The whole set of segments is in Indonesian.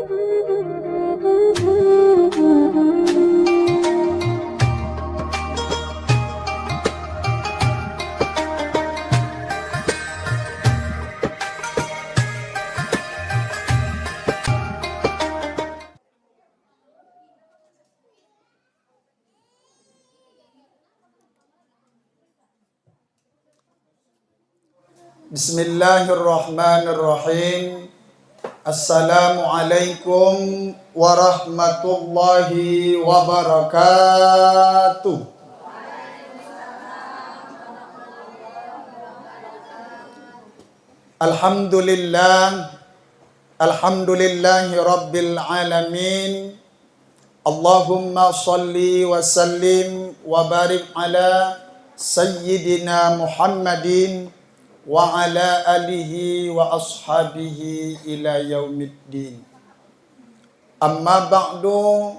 Bismillahirrahmanirrahim. Assalamualaikum warahmatullahi wabarakatuh. Alhamdulillahi rabbil alamin. Allahumma salli wa sallim wa barik ala sayyidina Muhammadin wa ala alihi wa ashabihi ila yaumiddin. Amma ba'du.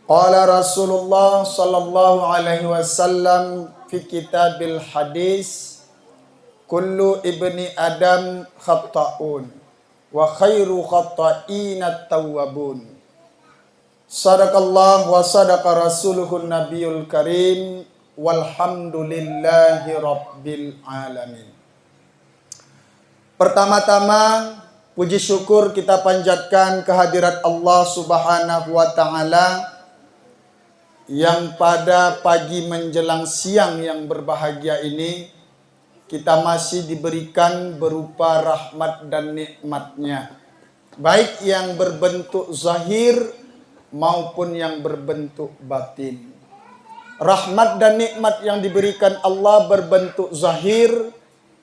Qala Rasulullah sallallahu alaihi wasallam fi kitabil hadis, kullu ibni adam khata'un wa khairu khata'ina tawwabun. Sadaqallah wa sadaqa rasuluhun nabiyul karim. Walhamdulillahi rabbil alamin. Pertama-tama puji syukur kita panjatkan kehadirat Allah Subhanahu wa taala yang pada pagi menjelang siang yang berbahagia ini kita masih diberikan berupa rahmat dan nikmatnya, baik yang berbentuk zahir maupun yang berbentuk batin. Rahmat dan nikmat yang diberikan Allah berbentuk zahir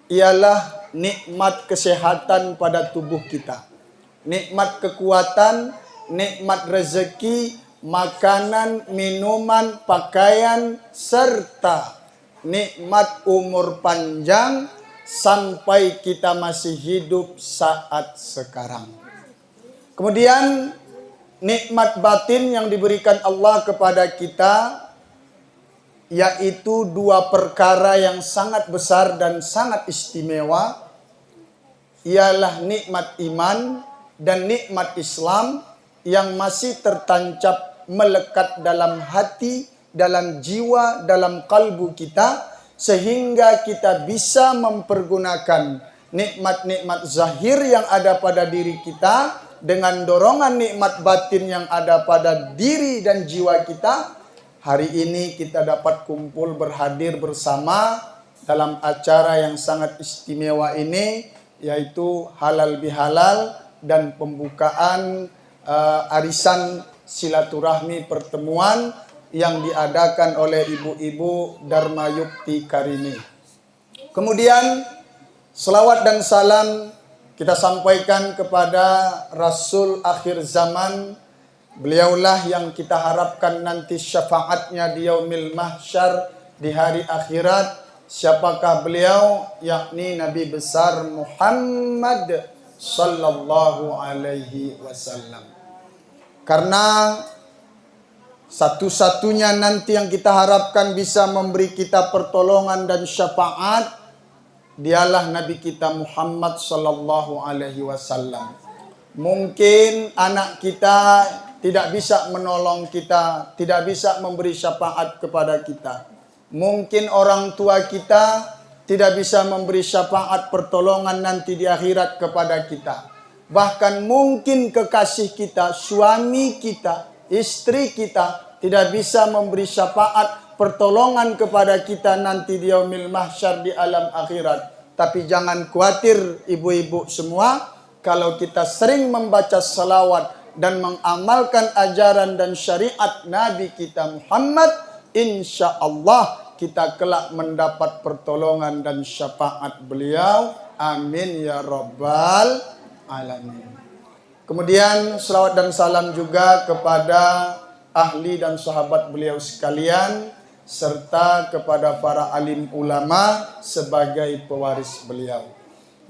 ialah nikmat kesehatan pada tubuh kita, nikmat kekuatan, nikmat rezeki, makanan, minuman, pakaian, serta nikmat umur panjang sampai kita masih hidup saat sekarang. Kemudian nikmat batin yang diberikan Allah kepada kita yaitu dua perkara yang sangat besar dan sangat istimewa, ialah nikmat iman dan nikmat Islam yang masih tertancap melekat dalam hati, dalam jiwa, dalam kalbu kita, sehingga kita bisa mempergunakan nikmat-nikmat zahir yang ada pada diri kita dengan dorongan nikmat batin yang ada pada diri dan jiwa kita. Hari ini kita dapat kumpul berhadir bersama dalam acara yang sangat istimewa ini, yaitu halal bihalal dan pembukaan arisan silaturahmi pertemuan yang diadakan oleh ibu-ibu Dharma Yukti Karini. Kemudian selawat dan salam kita sampaikan kepada Rasul akhir zaman. Beliaulah yang kita harapkan nanti syafaatnya di yaumil mahsyar, di hari akhirat. Siapakah beliau? Yakni Nabi besar Muhammad sallallahu alaihi wasallam. Karena satu-satunya nanti yang kita harapkan bisa memberi kita pertolongan dan syafaat, dialah Nabi kita Muhammad sallallahu alaihi wasallam. Mungkin anak kita tidak bisa menolong kita, tidak bisa memberi syafaat kepada kita. Mungkin orang tua kita tidak bisa memberi syafaat pertolongan nanti di akhirat kepada kita. Bahkan mungkin kekasih kita, suami kita, istri kita tidak bisa memberi syafaat pertolongan kepada kita nanti di yaumil mahsyar, di alam akhirat. Tapi jangan khawatir ibu-ibu semua, kalau kita sering membaca salawat dan mengamalkan ajaran dan syariat Nabi kita Muhammad, insya Allah kita kelak mendapat pertolongan dan syafaat beliau. Amin ya rabbal alamin. Kemudian selawat dan salam juga kepada ahli dan sahabat beliau sekalian, serta kepada para alim ulama sebagai pewaris beliau.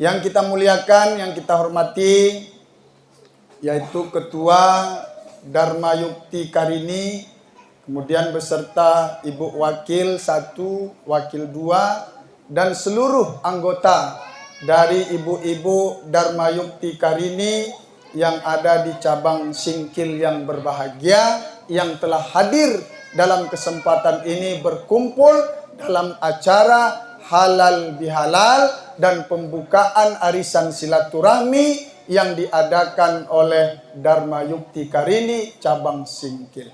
Yang kita muliakan, yang kita hormati, yaitu Ketua Dharma Yukti Karini, kemudian beserta Ibu Wakil 1, Wakil 2, dan seluruh anggota dari ibu-ibu Dharma Yukti Karini yang ada di cabang Singkil yang berbahagia, yang telah hadir dalam kesempatan ini berkumpul dalam acara halal bihalal dan pembukaan arisan silaturahmi yang diadakan oleh Dharma Yukti Karini cabang Singkil.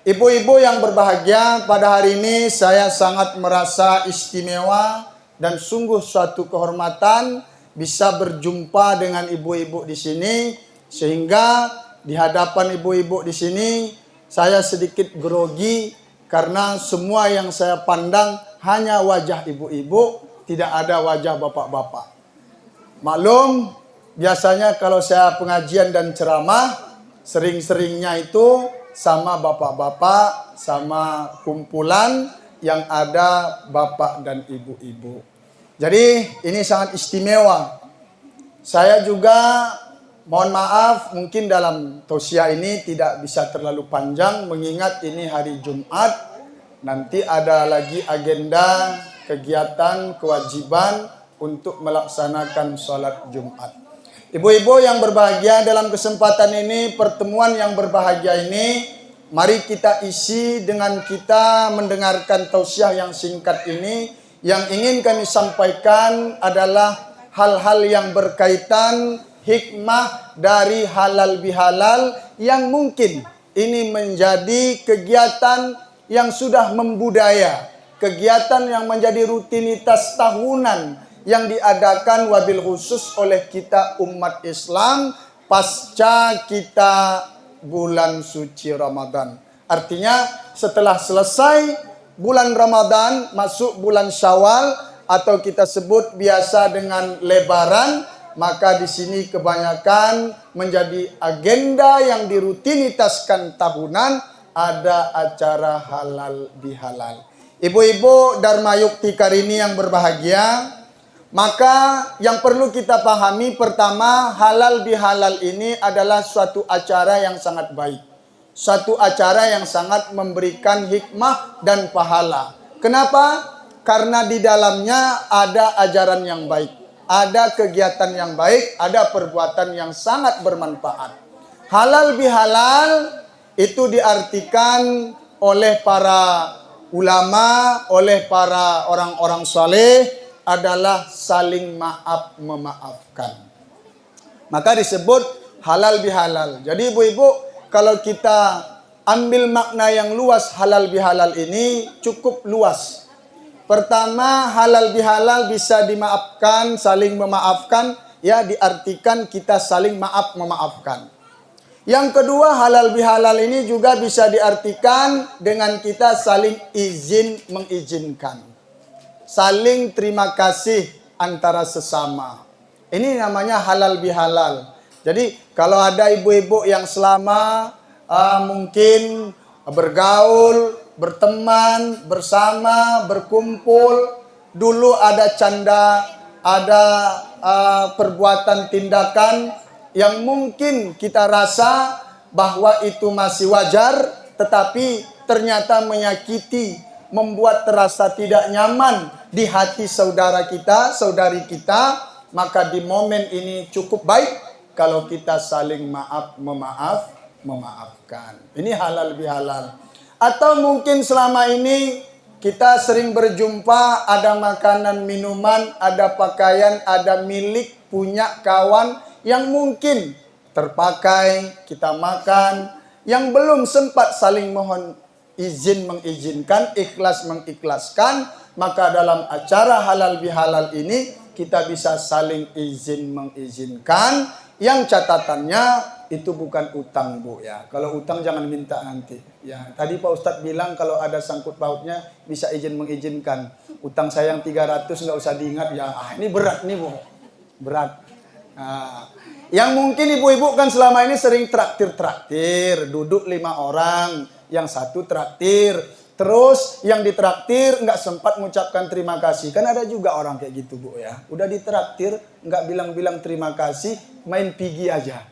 Ibu-ibu yang berbahagia, pada hari ini saya sangat merasa istimewa dan sungguh suatu kehormatan bisa berjumpa dengan ibu-ibu di sini, sehingga di hadapan ibu-ibu di sini saya sedikit grogi karena semua yang saya pandang hanya wajah ibu-ibu, tidak ada wajah bapak-bapak. Maklum, biasanya kalau saya pengajian dan ceramah, sering-seringnya itu sama bapak-bapak, sama kumpulan yang ada bapak dan ibu-ibu. Jadi ini sangat istimewa. Saya juga mohon maaf mungkin dalam tausiah ini tidak bisa terlalu panjang mengingat ini hari Jumat. Nanti ada lagi agenda kegiatan kewajiban untuk melaksanakan sholat Jumat. Ibu-ibu yang berbahagia, dalam kesempatan ini, pertemuan yang berbahagia ini, mari kita isi dengan kita mendengarkan tausiah yang singkat ini. Yang ingin kami sampaikan adalah hal-hal yang berkaitan hikmah dari halal bihalal yang mungkin ini menjadi kegiatan yang sudah membudaya, kegiatan yang menjadi rutinitas tahunan yang diadakan wabil khusus oleh kita umat Islam pasca kita bulan suci Ramadan. Artinya setelah selesai bulan Ramadan, masuk bulan Syawal atau kita sebut biasa dengan Lebaran, maka di sini kebanyakan menjadi agenda yang dirutinitaskan tahunan, ada acara halal bihalal. Ibu-ibu Dharma Yukti Karini yang berbahagia, maka yang perlu kita pahami pertama, halal bihalal ini adalah suatu acara yang sangat baik. Suatu acara yang sangat memberikan hikmah dan pahala. Kenapa? Karena di dalamnya ada ajaran yang baik, ada kegiatan yang baik, ada perbuatan yang sangat bermanfaat. Halal bihalal itu diartikan oleh para ulama, oleh para orang-orang saleh adalah saling maaf memaafkan. Maka disebut halal bihalal. Jadi ibu-ibu, kalau kita ambil makna yang luas halal bihalal ini cukup luas. Pertama, halal bihalal bisa dimaafkan, saling memaafkan, ya diartikan kita saling maaf memaafkan. Yang kedua, halal bihalal ini juga bisa diartikan dengan kita saling izin mengizinkan. Saling terima kasih antara sesama. Ini namanya halal bihalal. Jadi kalau ada ibu-ibu yang selama mungkin bergaul, berteman, bersama, berkumpul, dulu ada canda, ada perbuatan tindakan yang mungkin kita rasa bahwa itu masih wajar, tetapi ternyata menyakiti, membuat terasa tidak nyaman di hati saudara kita, saudari kita, maka di momen ini cukup baik kalau kita saling memaafkan. Ini halal bihalal. Atau mungkin selama ini kita sering berjumpa, ada makanan, minuman, ada pakaian, ada milik, punya kawan yang mungkin terpakai, kita makan, yang belum sempat saling mohon izin mengizinkan, ikhlas mengikhlaskan, maka dalam acara halal bihalal ini kita bisa saling izin mengizinkan. Yang catatannya itu bukan utang, Bu, ya. Kalau utang jangan minta nanti, ya. Tadi Pak Ustadz bilang kalau ada sangkut pautnya bisa izin mengizinkan. Utang saya yang 300 nggak usah diingat, ya. Ini berat nih, Bu. Berat. Nah, yang mungkin ibu-ibu kan selama ini sering traktir, duduk 5 orang, yang satu traktir. Terus yang ditraktir nggak sempat mengucapkan terima kasih. Kan ada juga orang kayak gitu, Bu, ya. Udah ditraktir, nggak bilang-bilang terima kasih, main pigi aja.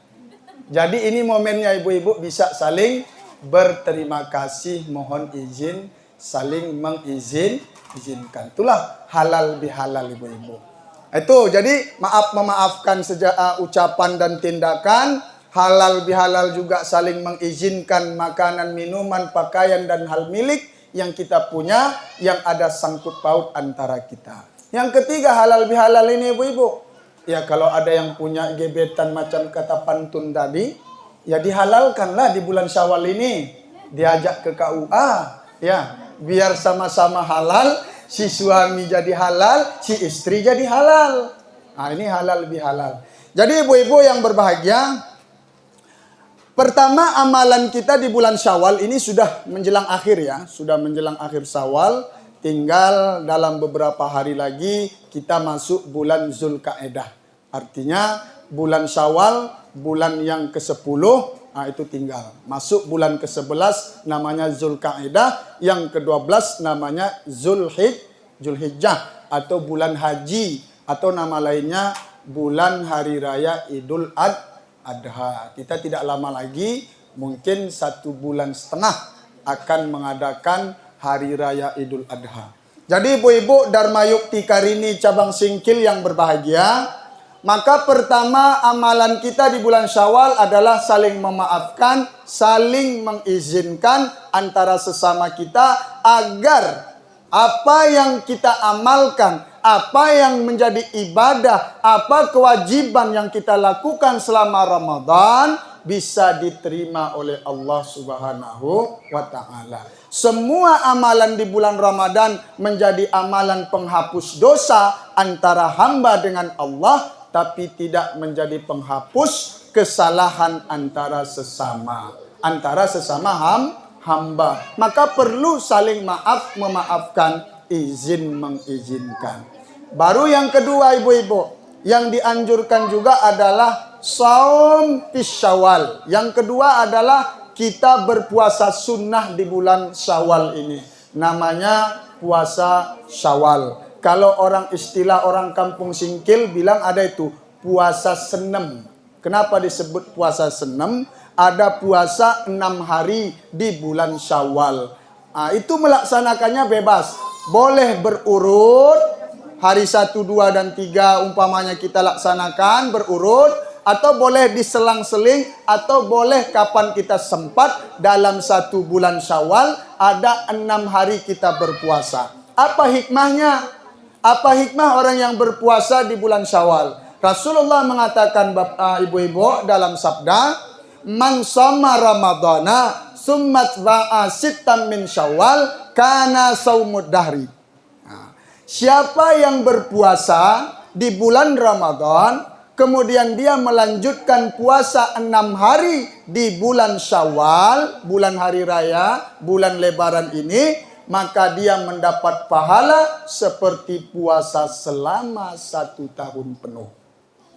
Jadi ini momennya ibu-ibu bisa saling berterima kasih, mohon izin, saling mengizinkan. Itulah halal bihalal, ibu-ibu. Itu jadi maaf memaafkan sejak ucapan dan tindakan. Halal bihalal juga saling mengizinkan makanan, minuman, pakaian, dan hal milik yang kita punya yang ada sangkut paut antara kita. Yang ketiga halal bihalal ini ibu-ibu. Ya kalau ada yang punya gebetan macam kata pantun tadi, ya dihalalkanlah di bulan Syawal ini. Diajak ke KUA, ya biar sama-sama halal, si suami jadi halal, si istri jadi halal. Nah ini halal bihalal. Jadi ibu-ibu yang berbahagia, pertama amalan kita di bulan Syawal ini sudah menjelang akhir ya. Sudah menjelang akhir Syawal. Tinggal dalam beberapa hari lagi kita masuk bulan Zulkaadah. Artinya bulan Syawal, bulan yang ke-10, nah itu tinggal. Masuk bulan ke-11 namanya Zulkaadah. Yang ke-12 namanya Zulhijjah atau bulan haji. Atau nama lainnya bulan hari raya Idul Adha. Kita tidak lama lagi, mungkin 1,5 bulan akan mengadakan hari raya Idul Adha. Jadi ibu-ibu Dharma Yukti Karini cabang Singkil yang berbahagia, maka pertama amalan kita di bulan Syawal adalah saling memaafkan, saling mengizinkan antara sesama kita agar apa yang kita amalkan, apa yang menjadi ibadah, apa kewajiban yang kita lakukan selama Ramadan bisa diterima oleh Allah Subhanahu wa Ta'ala. Semua amalan di bulan Ramadan menjadi amalan penghapus dosa antara hamba dengan Allah, tapi tidak menjadi penghapus kesalahan antara sesama hamba. Maka perlu saling maaf memaafkan, izin mengizinkan. Baru yang kedua ibu-ibu, yang dianjurkan juga adalah saum Syawal. Yang kedua adalah kita berpuasa sunnah di bulan Syawal ini. Namanya puasa Syawal. Kalau istilah orang kampung Singkil bilang ada itu puasa senem. Kenapa disebut puasa senem? Ada puasa 6 hari di bulan Syawal. Nah, itu melaksanakannya bebas. Boleh berurut, hari 1, 2, dan 3 umpamanya kita laksanakan berurut, atau boleh diselang-seling, atau boleh kapan kita sempat dalam 1 bulan Syawal ada 6 hari kita berpuasa. Apa hikmahnya? Apa hikmah orang yang berpuasa di bulan Syawal? Rasulullah mengatakan ibu-ibu dalam sabda, man shoma ramadhana summat ba'a sittam min Syawal kana saumud dahri. Siapa yang berpuasa di bulan Ramadan, kemudian dia melanjutkan puasa 6 hari di bulan Syawal, bulan hari raya, bulan lebaran ini, maka dia mendapat pahala seperti puasa selama 1 tahun penuh.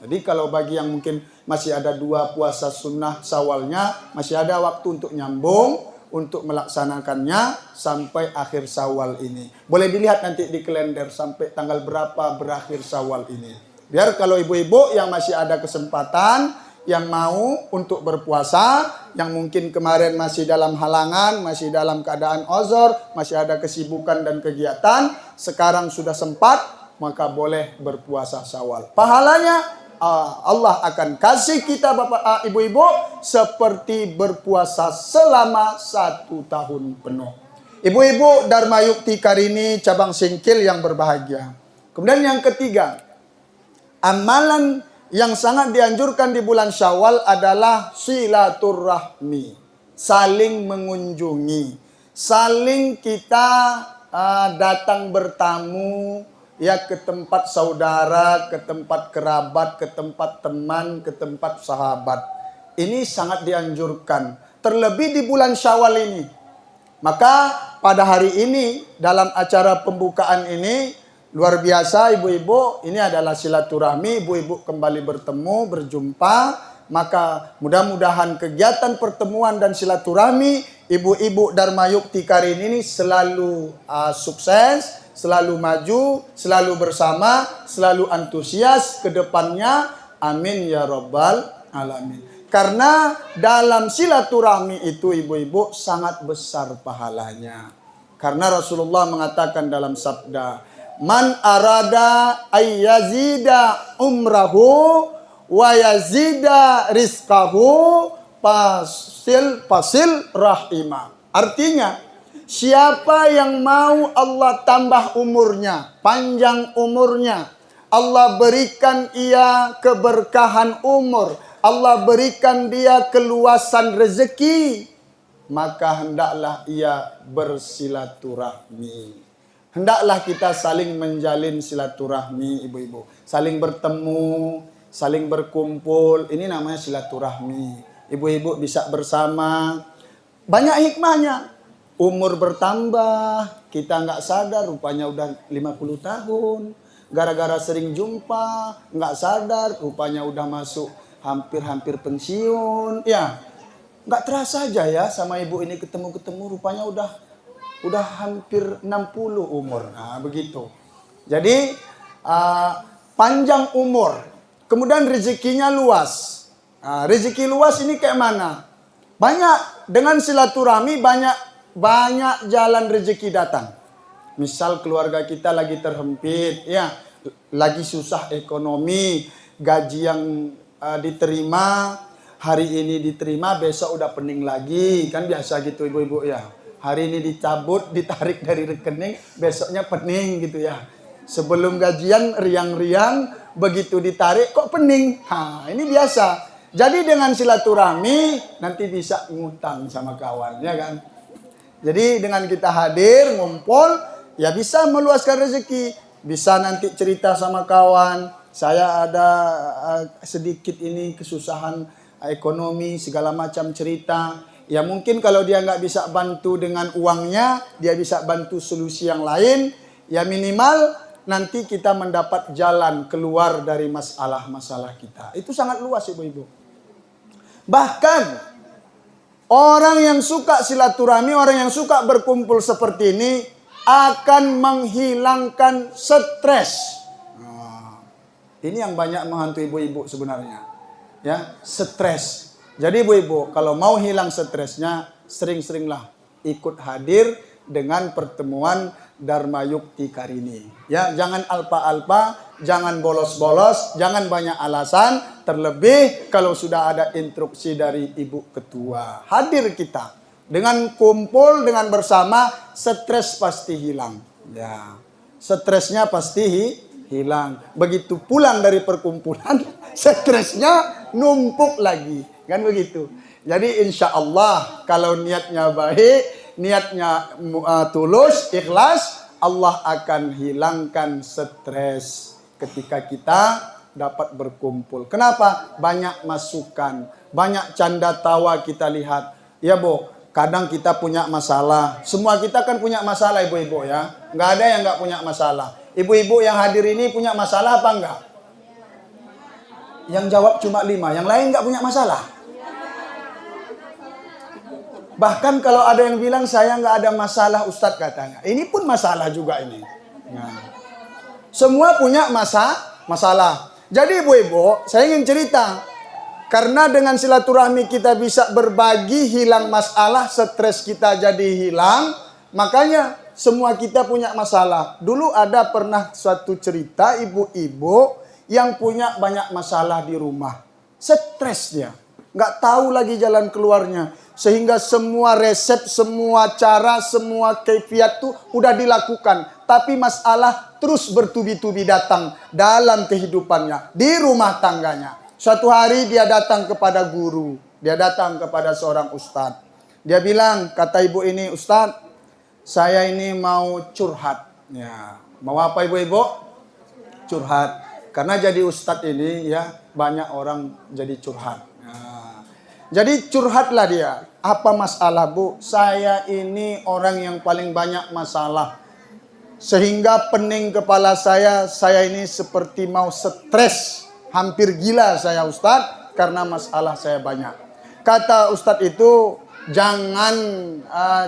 Jadi kalau bagi yang mungkin masih ada 2 puasa sunnah Syawalnya, masih ada waktu untuk nyambung, untuk melaksanakannya sampai akhir Syawal ini. Boleh dilihat nanti di kalender sampai tanggal berapa berakhir Syawal ini. Biar kalau ibu-ibu yang masih ada kesempatan, yang mau untuk berpuasa, yang mungkin kemarin masih dalam halangan, masih dalam keadaan uzur, masih ada kesibukan dan kegiatan, sekarang sudah sempat, maka boleh berpuasa Syawal. Pahalanya Allah akan kasih kita bapak ibu-ibu seperti berpuasa selama 1 tahun penuh. Ibu-ibu Dharma Yukti Karini cabang Singkil yang berbahagia. Kemudian yang ketiga, amalan yang sangat dianjurkan di bulan Syawal adalah silaturahmi, saling mengunjungi, saling kita datang bertamu, ya ke tempat saudara, ke tempat kerabat, ke tempat teman, ke tempat sahabat. Ini sangat dianjurkan. Terlebih di bulan Syawal ini. Maka pada hari ini dalam acara pembukaan ini luar biasa ibu-ibu, ini adalah silaturahmi, ibu-ibu kembali bertemu, berjumpa. Maka mudah-mudahan kegiatan pertemuan dan silaturahmi ibu-ibu Dharma Yukti Karini ini selalu sukses, selalu maju, selalu bersama, selalu antusias ke depannya. Amin ya rabbal alamin. Karena dalam silaturahmi itu ibu-ibu sangat besar pahalanya. Karena Rasulullah mengatakan dalam sabda, man arada ayyazida umrahu wa yazida rizqahu fasil rahimah. Artinya, siapa yang mau Allah tambah umurnya, panjang umurnya, Allah berikan ia keberkahan umur, Allah berikan dia keluasan rezeki, maka hendaklah ia bersilaturahmi. Hendaklah kita saling menjalin silaturahmi, ibu-ibu. Saling bertemu, saling berkumpul. Ini namanya silaturahmi. Ibu-ibu bisa bersama. Banyak hikmahnya. Umur bertambah, kita nggak sadar rupanya udah 50 tahun. Gara-gara sering jumpa, nggak sadar rupanya udah masuk hampir-hampir pensiun. Ya, nggak terasa aja ya sama ibu ini ketemu-ketemu rupanya udah hampir 60 umur. Nah, begitu. Jadi panjang umur. Kemudian rezekinya luas. Nah, rezeki luas ini kayak mana? Banyak dengan silaturahmi banyak jalan rezeki datang. Misal keluarga kita lagi terhimpit, ya, lagi susah ekonomi, gaji yang diterima hari ini diterima, besok udah pening lagi, kan biasa gitu ibu-ibu ya. Hari ini dicabut, ditarik dari rekening, besoknya pening gitu ya. Sebelum gajian riang-riang, begitu ditarik kok pening. Nah, ini biasa. Jadi dengan silaturahmi nanti bisa ngutang sama kawan, ya kan? Jadi dengan kita hadir, ngumpul, ya bisa meluaskan rezeki. Bisa nanti cerita sama kawan, saya ada sedikit ini kesusahan ekonomi, segala macam cerita. Ya mungkin kalau dia nggak bisa bantu dengan uangnya, dia bisa bantu solusi yang lain. Ya minimal nanti kita mendapat jalan keluar dari masalah-masalah kita. Itu sangat luas ibu-ibu. Bahkan orang yang suka silaturahmi, orang yang suka berkumpul seperti ini akan menghilangkan stres. Nah, ini yang banyak menghantu ibu-ibu sebenarnya. Ya, stres. Jadi ibu-ibu, kalau mau hilang stresnya, sering-seringlah ikut hadir dengan pertemuan Dharma Yukti Karini. Ya, jangan alpa-alpa, jangan bolos-bolos, jangan banyak alasan, terlebih kalau sudah ada instruksi dari Ibu Ketua. Hadir kita. Dengan kumpul, dengan bersama, stres pasti hilang. Ya, stresnya pasti hilang. Begitu pulang dari perkumpulan, stresnya numpuk lagi. Kan begitu. Jadi insya Allah kalau niatnya baik, niatnya tulus, ikhlas, Allah akan hilangkan stres ketika kita dapat berkumpul. Kenapa? Banyak masukan, banyak canda tawa kita lihat. Ya Bu, kadang kita punya masalah. Semua kita kan punya masalah ibu-ibu ya. Nggak ada yang nggak punya masalah. Ibu-ibu yang hadir ini punya masalah apa enggak? Yang jawab cuma 5, yang lain nggak punya masalah. Bahkan kalau ada yang bilang saya nggak ada masalah Ustadz katanya. Ini pun masalah juga ini. Nah, semua punya masalah. Jadi ibu-ibu, saya ingin cerita. Karena dengan silaturahmi kita bisa berbagi, hilang masalah, stres kita jadi hilang. Makanya semua kita punya masalah. Dulu ada pernah suatu cerita ibu-ibu yang punya banyak masalah di rumah. Stres dia. Nggak tahu lagi jalan keluarnya. Sehingga semua resep, semua cara, semua kaifiat itu udah dilakukan. Tapi masalah terus bertubi-tubi datang dalam kehidupannya. Di rumah tangganya. Suatu hari dia datang kepada guru. Dia datang kepada seorang ustadz. Dia bilang, kata ibu ini, Ustadz, saya ini mau curhat. Ya, mau apa ibu-ibu? Curhat. Karena jadi ustadz ini ya banyak orang jadi curhat. Jadi curhatlah dia. Apa masalah Bu? Saya ini orang yang paling banyak masalah. Sehingga pening kepala saya ini seperti mau stres. Hampir gila saya Ustadz, karena masalah saya banyak. Kata Ustadz itu, jangan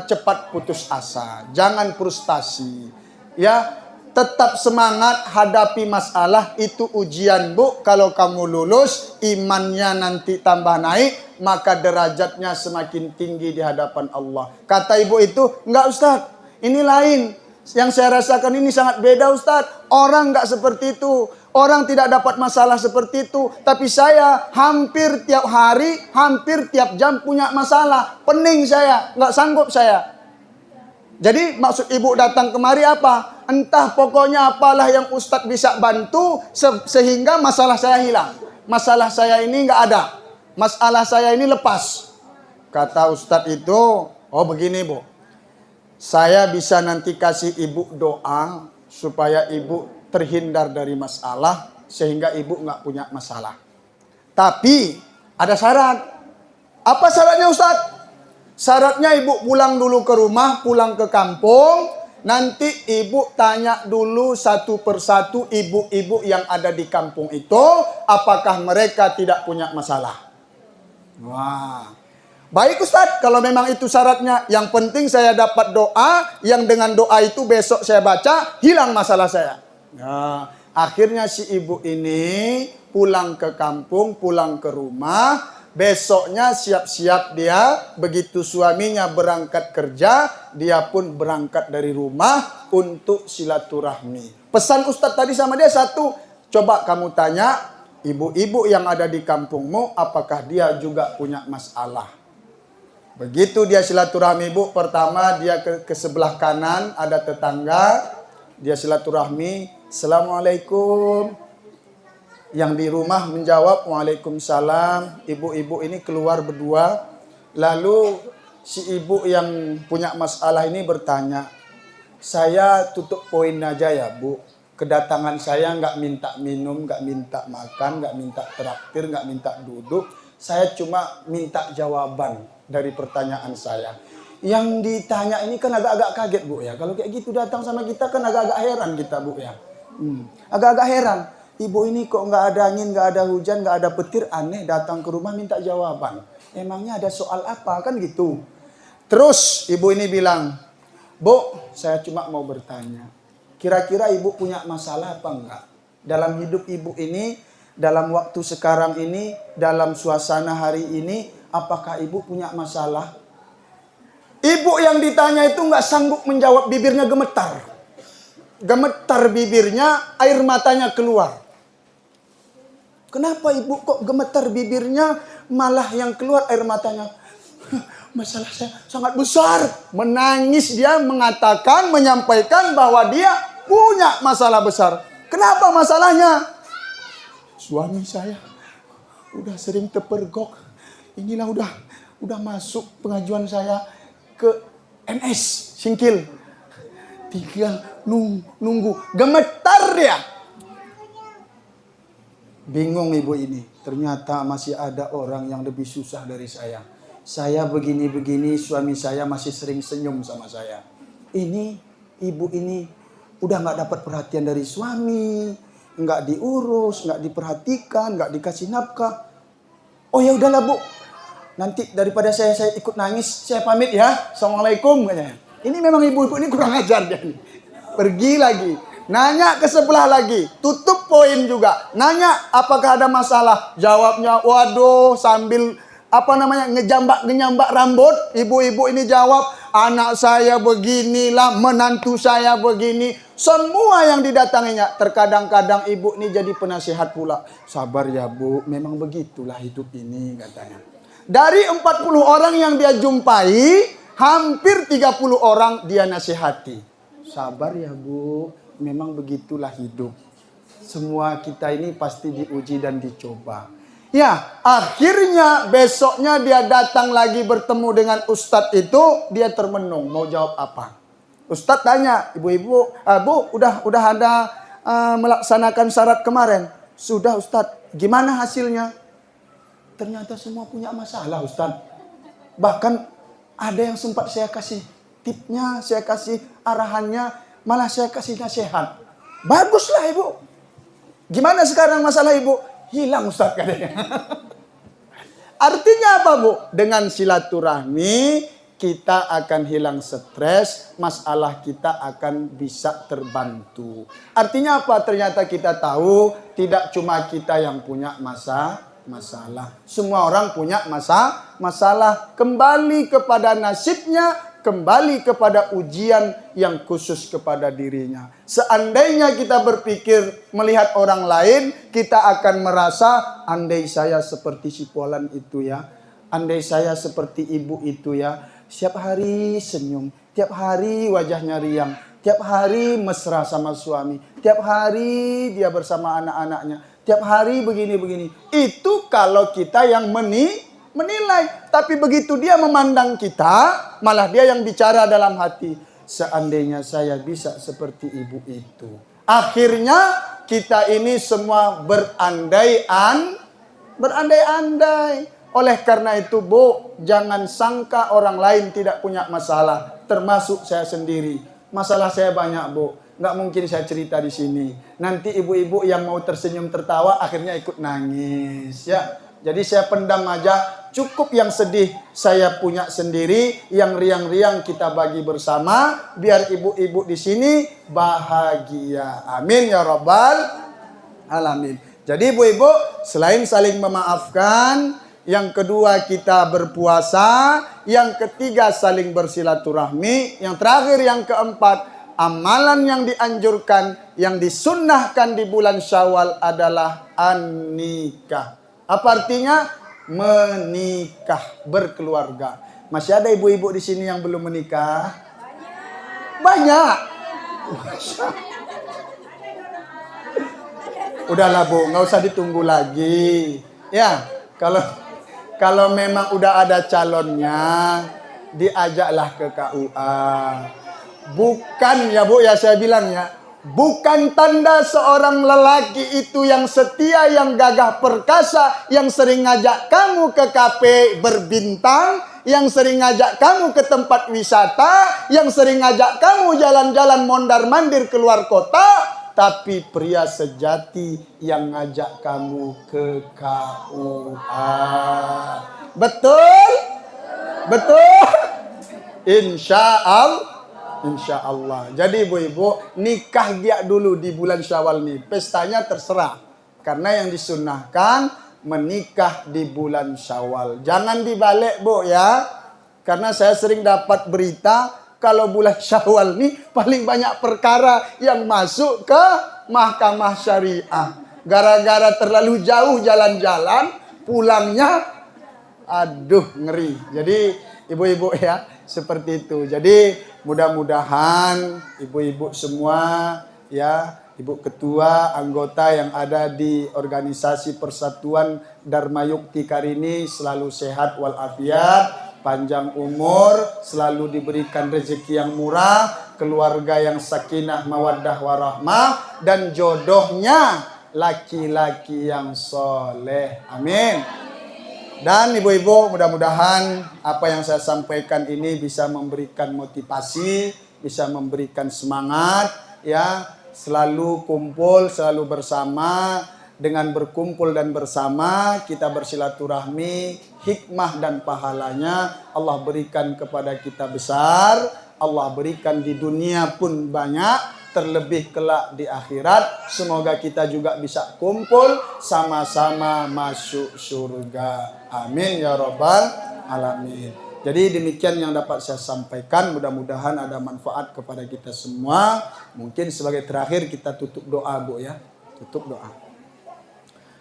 cepat putus asa. Jangan frustasi. Ya, tetap semangat hadapi masalah, itu ujian Bu. Kalau kamu lulus, imannya nanti tambah naik, maka derajatnya semakin tinggi di hadapan Allah. Kata ibu itu, enggak Ustadz, ini lain. Yang saya rasakan ini sangat beda Ustadz. Orang enggak seperti itu. Orang tidak dapat masalah seperti itu. Tapi saya hampir tiap hari, hampir tiap jam punya masalah. Pening saya, nggak sanggup saya. Jadi maksud ibu datang kemari apa? Entah pokoknya apalah yang Ustadz bisa bantu sehingga masalah saya hilang. Masalah saya ini nggak ada. Masalah saya ini lepas. Kata Ustadz itu, oh begini bu. Saya bisa nanti kasih ibu doa supaya ibu terhindar dari masalah sehingga ibu nggak punya masalah. Tapi ada syarat. Apa syaratnya Ustadz? Syaratnya ibu pulang dulu ke rumah, pulang ke kampung. Nanti ibu tanya dulu satu persatu ibu-ibu yang ada di kampung itu, apakah mereka tidak punya masalah. Wah, baik Ustadz, kalau memang itu syaratnya. Yang penting saya dapat doa, yang dengan doa itu besok saya baca, hilang masalah saya. Nah, akhirnya si ibu ini pulang ke kampung, pulang ke rumah. Besoknya siap-siap dia, begitu suaminya berangkat kerja, dia pun berangkat dari rumah untuk silaturahmi. Pesan Ustadz tadi sama dia satu, coba kamu tanya ibu-ibu yang ada di kampungmu, apakah dia juga punya masalah. Begitu dia silaturahmi bu, pertama dia ke sebelah kanan ada tetangga, dia silaturahmi, Assalamualaikum. Yang di rumah menjawab Waalaikumsalam. Ibu-ibu ini keluar berdua. Lalu si ibu yang punya masalah ini bertanya, saya tutup poin aja ya bu. Kedatangan saya nggak minta minum, nggak minta makan, nggak minta traktir, nggak minta duduk. Saya cuma minta jawaban dari pertanyaan saya. Yang ditanya ini kan agak-agak kaget bu ya. Kalau kayak gitu datang sama kita kan agak-agak heran kita bu ya. Agak-agak heran. Ibu ini kok nggak ada angin, nggak ada hujan, nggak ada petir, aneh datang ke rumah minta jawaban. Emangnya ada soal apa kan gitu. Terus ibu ini bilang, Bu, saya cuma mau bertanya. Kira-kira ibu punya masalah apa enggak? Dalam hidup ibu ini, dalam waktu sekarang ini, dalam suasana hari ini, apakah ibu punya masalah? Ibu yang ditanya itu nggak sanggup menjawab, bibirnya gemetar. Gemetar bibirnya, air matanya keluar. Kenapa ibu kok gemetar bibirnya, malah yang keluar air matanya? Masalah saya sangat besar. Menangis dia mengatakan, menyampaikan bahwa dia punya masalah besar. Kenapa masalahnya? Suami saya udah sering terpergok. Inilah udah masuk pengajuan saya ke NS Singkil. Tinggal nunggu. Gemetar dia. Bingung ibu ini. Ternyata masih ada orang yang lebih susah dari saya. Saya begini-begini, suami saya masih sering senyum sama saya. Ini, ibu ini udah gak dapat perhatian dari suami. Gak diurus, gak diperhatikan, gak dikasih nafkah. Oh ya udahlah bu. Nanti daripada saya ikut nangis, saya pamit ya. Assalamualaikum. Ini memang ibu-ibu ini kurang ajar dia. Pergi lagi. Nanya ke sebelah lagi. Tutup poin juga. Nanya apakah ada masalah. Jawabnya waduh sambil ngejambak rambut. Ibu-ibu ini jawab, anak saya beginilah, menantu saya begini. Semua yang didatanginya. Terkadang-kadang ibu ini jadi penasihat pula. Sabar ya bu, memang begitulah hidup ini katanya. Dari 40 orang yang dia jumpai, hampir 30 orang dia nasihati. Sabar ya bu, memang begitulah hidup. Semua kita ini pasti diuji dan dicoba. Ya, akhirnya besoknya dia datang lagi bertemu dengan Ustadz itu. Dia termenung, mau jawab apa? Ustadz tanya, ibu-ibu, bu udah ada melaksanakan syarat kemarin? Sudah Ustadz, gimana hasilnya? Ternyata semua punya masalah Ustadz. Bahkan ada yang sempat saya kasih tipnya, saya kasih arahannya, malah saya kasih nasihat. Baguslah ibu. Gimana sekarang masalah ibu? Hilang Ustadz katanya. Artinya apa bu? Dengan silaturahmi kita akan hilang stres, masalah kita akan bisa terbantu. Artinya apa? Ternyata kita tahu tidak cuma kita yang punya masalah. Semua orang punya masalah. Kembali kepada nasibnya, kembali kepada ujian yang khusus kepada dirinya. Seandainya kita berpikir melihat orang lain, kita akan merasa, andai saya seperti si Polan itu ya, andai saya seperti ibu itu ya, setiap hari senyum, tiap hari wajahnya riang, tiap hari mesra sama suami, tiap hari dia bersama anak-anaknya, tiap hari begini-begini. Itu kalau kita yang menilai. Tapi begitu dia memandang kita, malah dia yang bicara dalam hati. Seandainya saya bisa seperti ibu itu. Akhirnya kita ini semua berandai-andai. Oleh karena itu, Bu, jangan sangka orang lain tidak punya masalah. Termasuk saya sendiri. Masalah saya banyak, Bu. Nggak mungkin saya cerita di sini. Nanti ibu-ibu yang mau tersenyum tertawa akhirnya ikut nangis, ya. Jadi saya pendam aja. Cukup yang sedih saya punya sendiri, yang riang-riang kita bagi bersama, biar ibu-ibu di sini bahagia. Amin ya rabbal alamin. Jadi ibu-ibu, selain saling memaafkan, yang kedua kita berpuasa, yang ketiga saling bersilaturahmi, yang terakhir yang keempat, amalan yang dianjurkan, yang disunnahkan di bulan Syawal adalah an-nikah. Apa artinya? Menikah, berkeluarga. Masih ada ibu-ibu di sini yang belum menikah? Banyak. Udahlah Bu, nggak usah ditunggu lagi. Ya, kalau memang udah ada calonnya, diajaklah ke KUA. Bukan ya Bu, ya saya bilang ya, bukan tanda seorang lelaki itu yang setia, yang gagah perkasa, yang sering ngajak kamu ke kafe berbintang, yang sering ngajak kamu ke tempat wisata, yang sering ngajak kamu jalan-jalan mondar-mandir keluar kota, tapi pria sejati yang ngajak kamu ke KUA. Betul? Betul? Insya Allah. Jadi ibu-ibu, nikah dia dulu di bulan Syawal nih. Pestanya terserah. Karena yang disunnahkan menikah di bulan Syawal. Jangan dibalik Bu ya. Karena saya sering dapat berita kalau bulan Syawal nih paling banyak perkara yang masuk ke mahkamah syariah. Gara-gara terlalu jauh jalan-jalan, pulangnya aduh ngeri. Jadi ibu-ibu ya, seperti itu. Jadi mudah-mudahan ibu-ibu semua ya, ibu ketua, anggota yang ada di organisasi Persatuan Dharma Yukti Karini selalu sehat walafiat, panjang umur, selalu diberikan rezeki yang murah, keluarga yang sakinah mawaddah warahmah, dan jodohnya laki-laki yang soleh. Amin. Dan ibu-ibu, mudah-mudahan apa yang saya sampaikan ini bisa memberikan motivasi, bisa memberikan semangat, ya, selalu kumpul, selalu bersama. Dengan berkumpul dan bersama kita bersilaturahmi, hikmah dan pahalanya Allah berikan kepada kita besar, Allah berikan di dunia pun banyak, terlebih kelak di akhirat. Semoga kita juga bisa kumpul sama-sama masuk surga. Amin ya rabbal alamin. Jadi demikian yang dapat saya sampaikan. Mudah-mudahan ada manfaat kepada kita semua. Mungkin sebagai terakhir kita tutup doa Bu ya. Tutup doa.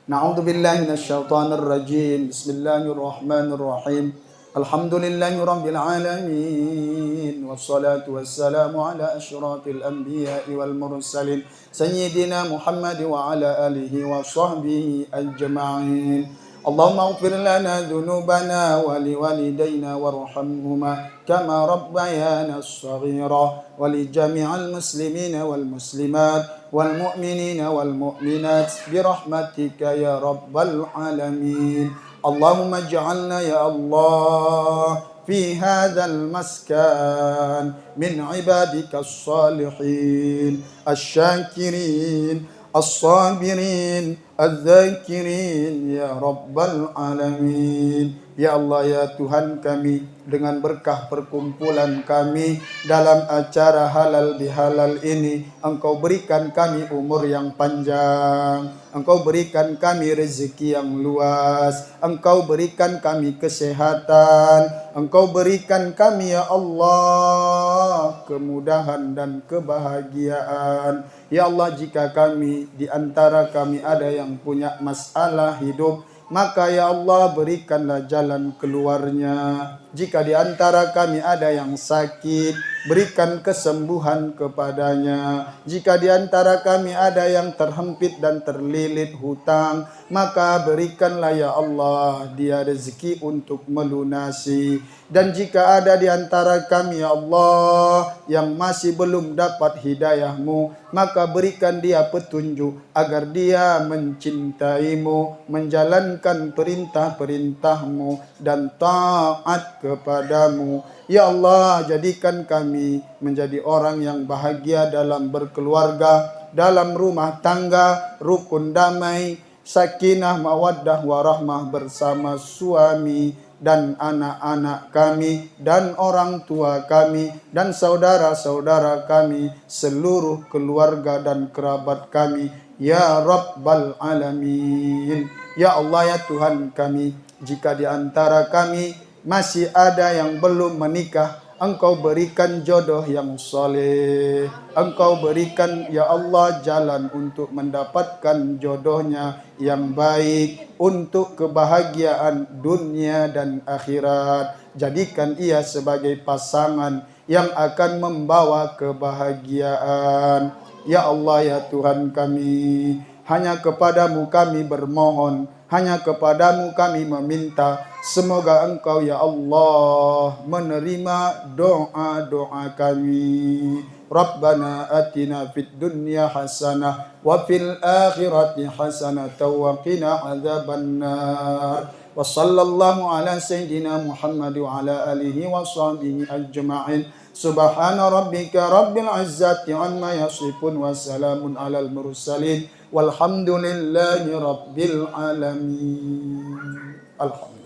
Na'udzubillahi minasyaitonir rajim. Bismillahirrahmanirrahim. Alhamdulillahi rabbil alamin, wassalatu wassalamu ala asyrafil anbiya'i wal mursalin sayyidina Muhammad wa ala alihi wa sahbihi ajma'in. Allahumma ighfir lana dhunubana wa liwalidayna warhamhuma kama rabbayana shaghira wa li jami'il muslimina wal muslimat wal mu'minina wal mu'minat bi rahmatika ya rabbal alamin. Allahumma ij'alna ya Allah في هذا المسكن من عبادك الصالحين الشاكرين الصابرين الذاكرين يا رب العالمين. Ya Allah ya Tuhan kami, dengan berkah perkumpulan kami dalam acara halal bihalal ini, Engkau berikan kami umur yang panjang, Engkau berikan kami rezeki yang luas, Engkau berikan kami kesehatan, Engkau berikan kami ya Allah kemudahan dan kebahagiaan. Ya Allah, jika kami di antara kami ada yang punya masalah hidup, maka ya Allah berikanlah jalan keluarnya. Jika di antara kami ada yang sakit, berikan kesembuhan kepadanya. Jika di antara kami ada yang terhempit dan terlilit hutang, maka berikanlah ya Allah dia rezeki untuk melunasi. Dan jika ada di antara kami ya Allah yang masih belum dapat hidayah-Mu, maka berikan dia petunjuk agar dia mencintaimu, menjalankan perintah-perintah-Mu dan taat kepadamu. Ya Allah, jadikan kami menjadi orang yang bahagia dalam berkeluarga, dalam rumah tangga, rukun damai, sakinah, mawaddah, warahmah bersama suami dan anak-anak kami dan orang tua kami dan saudara-saudara kami, seluruh keluarga dan kerabat kami, ya Rabbal Alamin. Ya Allah, ya Tuhan kami, jika di antara kami masih ada yang belum menikah, Engkau berikan jodoh yang soleh. Engkau berikan ya Allah jalan untuk mendapatkan jodohnya yang baik, untuk kebahagiaan dunia dan akhirat. Jadikan ia sebagai pasangan yang akan membawa kebahagiaan. Ya Allah, ya Tuhan kami, hanya kepadamu kami bermohon, hanya kepadamu kami meminta. Semoga Engkau ya Allah menerima doa-doa kami. Rabbana atina fid dunya hasanah wa fil akhirati hasanah wa qina adzabannar. Wa sallallahu ala sayyidina Muhammad wa ala alihi wa sahbihi ajma'in. Subhana rabbika rabbil izzati amma yasifun wa salamun alal mursalin walhamdulillahi rabbil alamin. Alhamdulillah.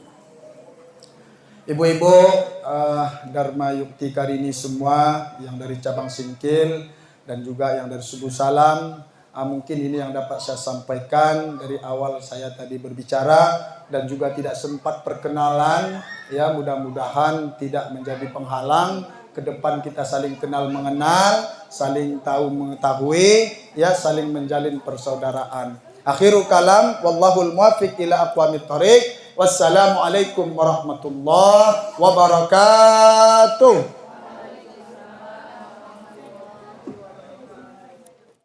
Ibu-ibu Dharma Yukti Karini semua yang dari cabang Singkil dan juga yang dari Subuh Salam, mungkin ini yang dapat saya sampaikan. Dari awal saya tadi berbicara dan juga tidak sempat perkenalan, ya mudah-mudahan tidak menjadi penghalang. Ke depan kita saling kenal mengenal, saling tahu mengetahui, ya saling menjalin persaudaraan. Akhirul kalam, wallahul muwaffiq ila aqwamit thariq. Wassalamualaikum warahmatullahi wabarakatuh.